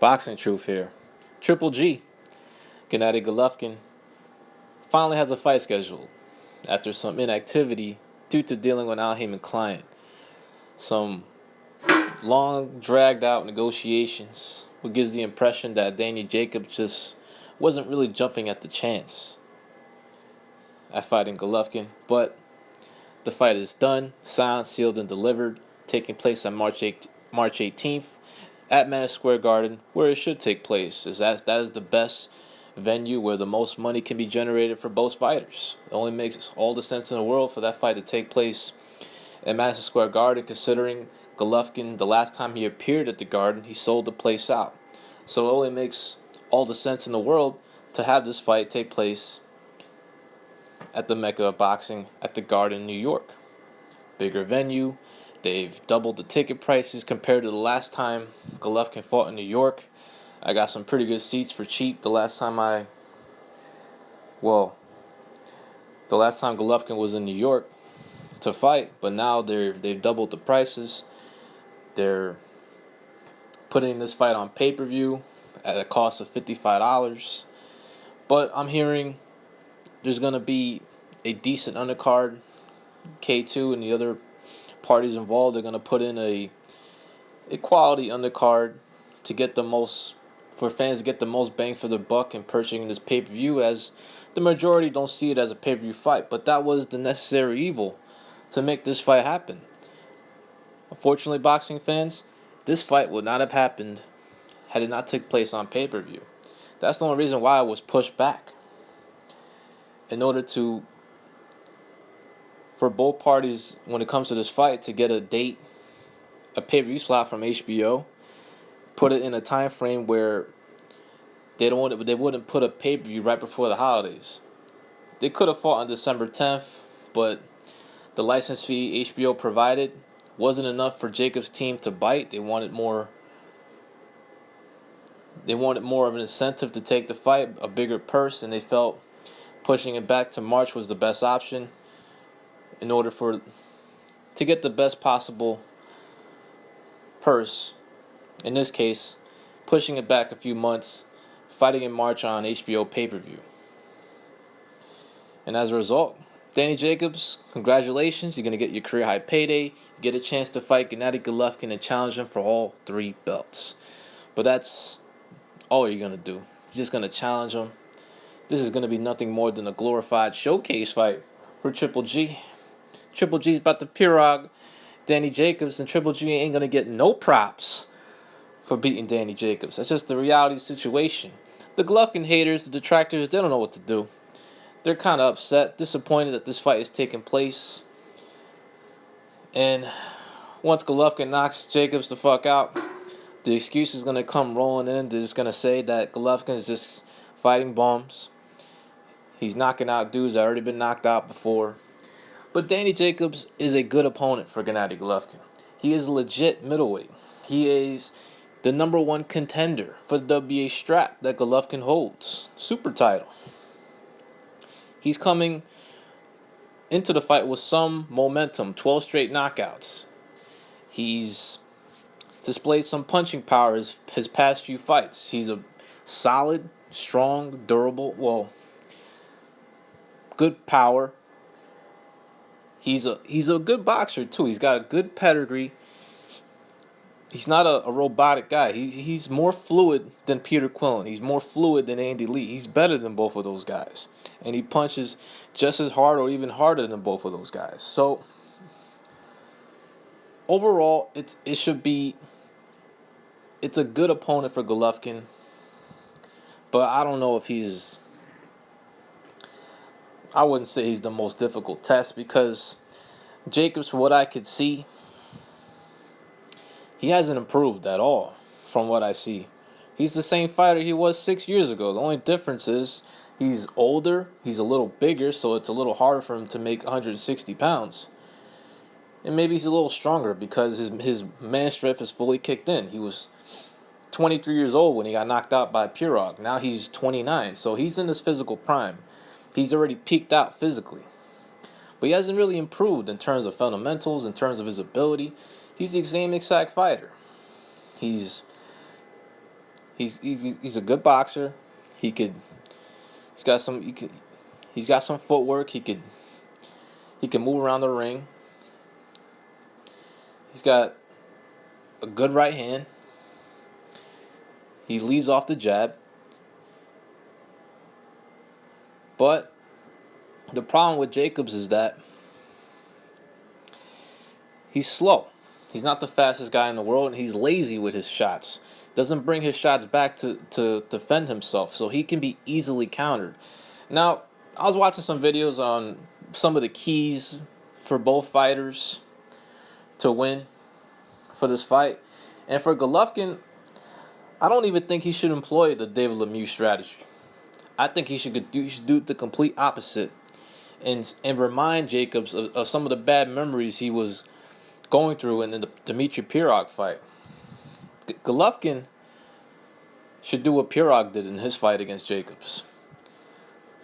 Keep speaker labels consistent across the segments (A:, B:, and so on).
A: Boxing Truth here. Triple G, Gennady Golovkin, finally has a fight scheduled after some inactivity due to dealing with an Al Heyman client. Some long, dragged out negotiations, what gives the impression that Danny Jacobs just wasn't really jumping at the chance at fighting Golovkin. But the fight is done, signed, sealed, and delivered, taking place on March 18th at Madison Square Garden, where it should take place, as that is the best venue where the most money can be generated for both fighters. It only makes all the sense in the world for that fight to take place at Madison Square Garden, considering Golovkin, the last time he appeared at the Garden, he sold the place out. So it only makes all the sense in the world to have this fight take place at the Mecca of Boxing at the Garden, New York. Bigger venue. They've doubled the ticket prices compared to the last time Golovkin fought in New York. I got some pretty good seats for cheap the last time Golovkin was in New York to fight, but now they've doubled the prices. They're putting this fight on pay-per-view at a cost of $55. But I'm hearing there's going to be a decent undercard. K2 and the other parties involved are going to put in a quality undercard to get the most, for fans to get the most bang for their buck in purchasing this pay-per-view, as the majority don't see it as a pay-per-view fight. But that was the necessary evil to make this fight happen. Unfortunately, boxing fans, this fight would not have happened had it not took place on pay-per-view. That's the only reason why it was pushed back. In order for both parties, when it comes to this fight, to get a date, a pay-per-view slot from HBO, put it in a time frame where they wouldn't put a pay-per-view right before the holidays. They could have fought on December 10th, but the license fee HBO provided wasn't enough for Jacobs' team to bite. They wanted more of an incentive to take the fight, a bigger purse, and they felt pushing it back to March was the best option in order to get the best possible purse. In this case, pushing it back a few months, fighting in March on HBO pay-per-view. And as a result, Danny Jacobs, congratulations. You're going to get your career high payday. You get a chance to fight Gennady Golovkin and challenge him for all 3 belts. But that's all you're going to do. You're just going to challenge him. This is going to be nothing more than a glorified showcase fight for Triple G. Triple G's about to Pirog Danny Jacobs, and Triple G ain't going to get no props for beating Danny Jacobs. That's just the reality situation. The Golovkin haters, the detractors, they don't know what to do. They're kind of upset, disappointed that this fight is taking place. And once Golovkin knocks Jacobs the fuck out, the excuse is going to come rolling in. They're just going to say that Golovkin is just fighting bums. He's knocking out dudes that have already been knocked out before. But Danny Jacobs is a good opponent for Gennady Golovkin. He is a legit middleweight. He is the number 1 contender for the WBA strap that Golovkin holds. Super title. He's coming into the fight with some momentum, 12 straight knockouts. He's displayed some punching power his past few fights. He's a solid, strong, durable, good power. He's a good boxer too. He's got a good pedigree. He's not a robotic guy. He's more fluid than Peter Quillen. He's more fluid than Andy Lee. He's better than both of those guys. And he punches just as hard or even harder than both of those guys. So overall, it's a good opponent for Golovkin. But I don't know if I wouldn't say he's the most difficult test, because Jacobs, from what I could see, he hasn't improved at all from what I see. He's the same fighter he was 6 years ago. The only difference is he's older, he's a little bigger, so it's a little harder for him to make 160 pounds. And maybe he's a little stronger because his man strength is fully kicked in. He was 23 years old when he got knocked out by Pirog. Now he's 29, so he's in his physical prime. He's already peaked out physically. But he hasn't really improved in terms of fundamentals, in terms of his ability. He's the same exact fighter. He's He's a good boxer. He could he's got some he could, he's got some footwork. He can move around the ring. He's got a good right hand. He leads off the jab. But the problem with Jacobs is that he's slow. He's not the fastest guy in the world, and he's lazy with his shots. Doesn't bring his shots back to defend himself, so he can be easily countered. Now, I was watching some videos on some of the keys for both fighters to win for this fight. And for Golovkin, I don't even think he should employ the David Lemieux strategy. I think he should do the complete opposite and remind Jacobs of some of the bad memories he was going through in the Dmitry Pirog fight. Golovkin should do what Pirog did in his fight against Jacobs.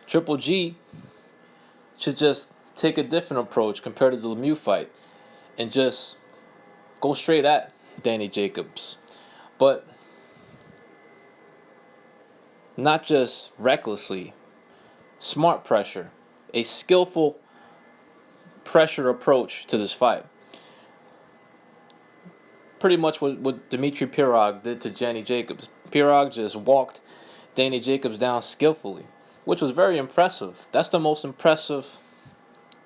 A: Triple G should just take a different approach compared to the Lemieux fight and just go straight at Danny Jacobs. But not just recklessly, smart pressure, a skillful pressure approach to this fight. Pretty much what Dmitry Pirog did to Danny Jacobs. Pirog just walked Danny Jacobs down skillfully, which was very impressive. That's the most impressive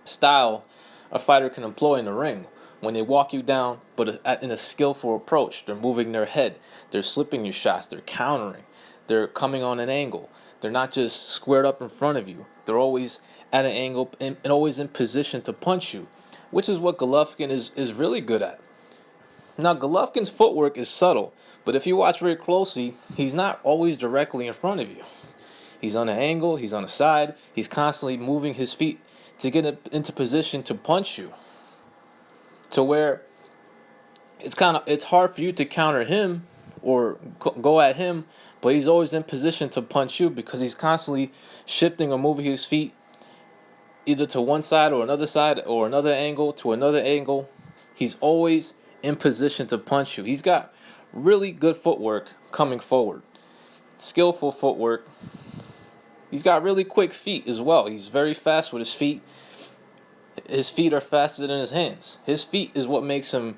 A: style a fighter can employ in the ring. When they walk you down, but in a skillful approach. They're moving their head. They're slipping your shots. They're countering. They're coming on an angle. They're not just squared up in front of you. They're always at an angle and always in position to punch you, which is what Golovkin is really good at. Now, Golovkin's footwork is subtle, but if you watch very closely, he's not always directly in front of you. He's on an angle. He's on the side. He's constantly moving his feet to get into position to punch you, to where it's hard for you to counter him or go at him, but he's always in position to punch you because he's constantly shifting or moving his feet either to one side or another angle to another angle. He's always in position to punch you. He's got really good footwork coming forward, skillful footwork. He's got really quick feet as well. He's very fast with his feet. His feet are faster than his hands. His feet is what makes him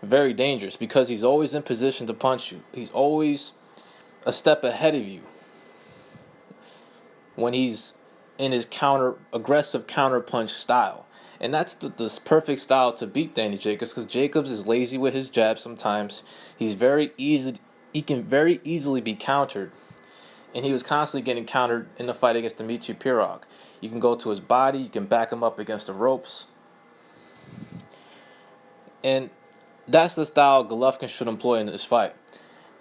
A: very dangerous because he's always in position to punch you. He's always a step ahead of you when he's in his aggressive counter punch style. And that's the perfect style to beat Danny Jacobs because Jacobs is lazy with his jab sometimes. He can very easily be countered. And he was constantly getting countered in the fight against Dmitry Pirog. You can go to his body. You can back him up against the ropes. And that's the style Golovkin should employ in this fight.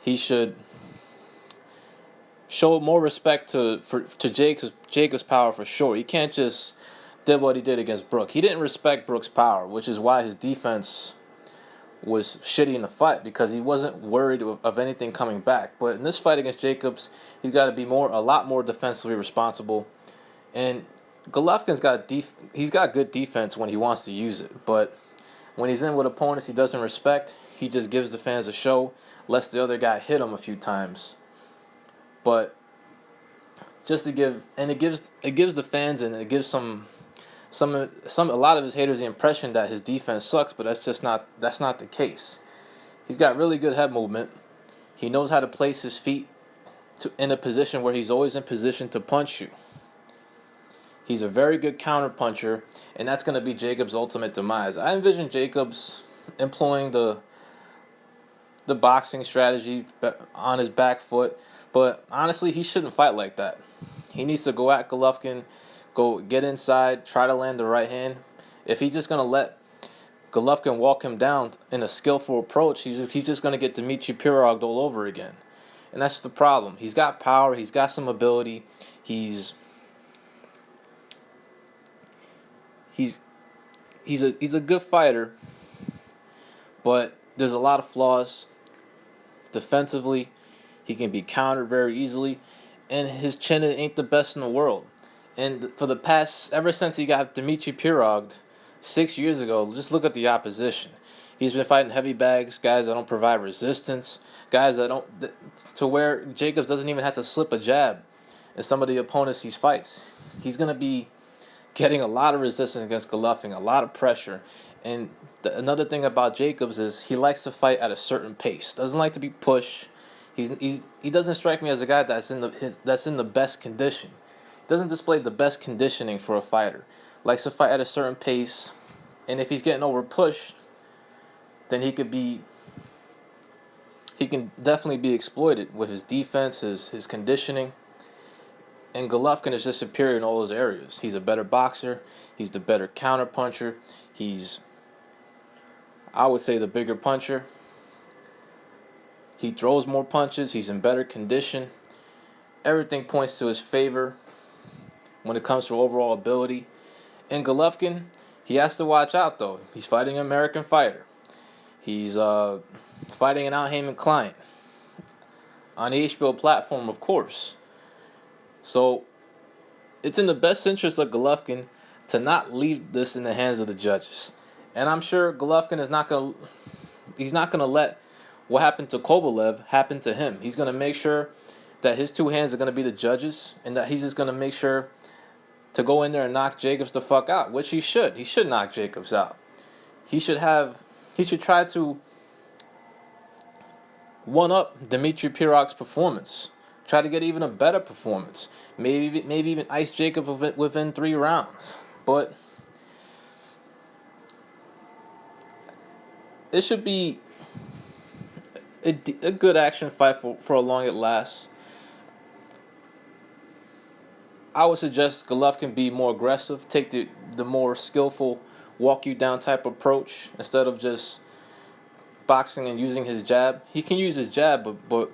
A: He should show more respect to Jacobs' power for sure. He can't just do what he did against Brook. He didn't respect Brook's power, which is why his defense was shitty in the fight because he wasn't worried of anything coming back. But in this fight against Jacobs, he's got to be a lot more defensively responsible. And Golovkin's got good defense when he wants to use it, but when he's in with opponents he doesn't respect, he just gives the fans a show, lets the other guy hit him a few times. But just it gives the fans and it gives a lot of his haters the impression that his defense sucks, but that's not the case. He's got really good head movement. He knows how to place his feet in a position where he's always in position to punch you. He's a very good counter puncher, and that's going to be Jacobs' ultimate demise. I envision Jacobs employing the boxing strategy on his back foot, but honestly, he shouldn't fight like that. He needs to go at Golovkin, go get inside, try to land the right hand. If he's just going to let Golovkin walk him down in a skillful approach, he's just going to get Dmitry Pirog all over again. And that's the problem. He's got power, he's got some ability, he's a good fighter, but there's a lot of flaws. Defensively, he can be countered very easily, and his chin ain't the best in the world. And ever since he got Dmitry Pirog 6 years ago, just look at the opposition. He's been fighting heavy bags, guys that don't provide resistance, guys that don't, to where Jacobs doesn't even have to slip a jab in some of the opponents he fights. He's gonna be getting a lot of resistance against Golovkin, a lot of pressure. And another thing about Jacobs is he likes to fight at a certain pace. Doesn't like to be pushed. He doesn't strike me as a guy that's in the best condition. He doesn't display the best conditioning for a fighter. Likes to fight at a certain pace, and if he's getting over pushed, then he can definitely be exploited with his defense, his conditioning. And Golovkin is just superior in all those areas. He's a better boxer. He's the better counter puncher. He's, I would say, the bigger puncher. He throws more punches. He's in better condition. Everything points to his favor when it comes to overall ability. And Golovkin, he has to watch out, though. He's fighting an American fighter. He's fighting an Al Heyman client on the HBO platform, of course. So it's in the best interest of Golovkin to not leave this in the hands of the judges. And I'm sure Golovkin is he's not gonna let what happened to Kovalev happen to him. He's gonna make sure that his two hands are gonna be the judges, and that he's just gonna make sure to go in there and knock Jacobs the fuck out, which he should. He should knock Jacobs out. He should try to one up Dmitry Pirog's performance. Try to get even a better performance. Maybe even ice Jacob within 3 rounds. But it should be a good action fight for how long it lasts. I would suggest Golovkin be more aggressive, take the more skillful walk you down type approach instead of just boxing and using his jab. He can use his jab, but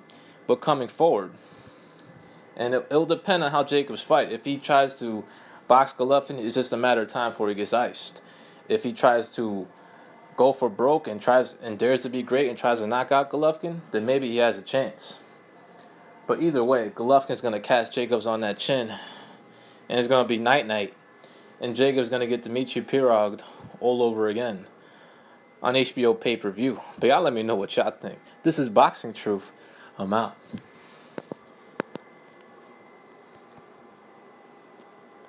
A: coming forward. And it'll depend on how Jacobs fight. If he tries to box Golovkin, it's just a matter of time before he gets iced. If he tries to go for broke and dares to be great and tries to knock out Golovkin, then maybe he has a chance. But either way, Golovkin's going to catch Jacobs on that chin, and it's going to be night-night. And Jacobs going to get Dmitry Pirog all over again on HBO pay-per-view. But y'all let me know what y'all think. This is Boxing Truth. I'm out.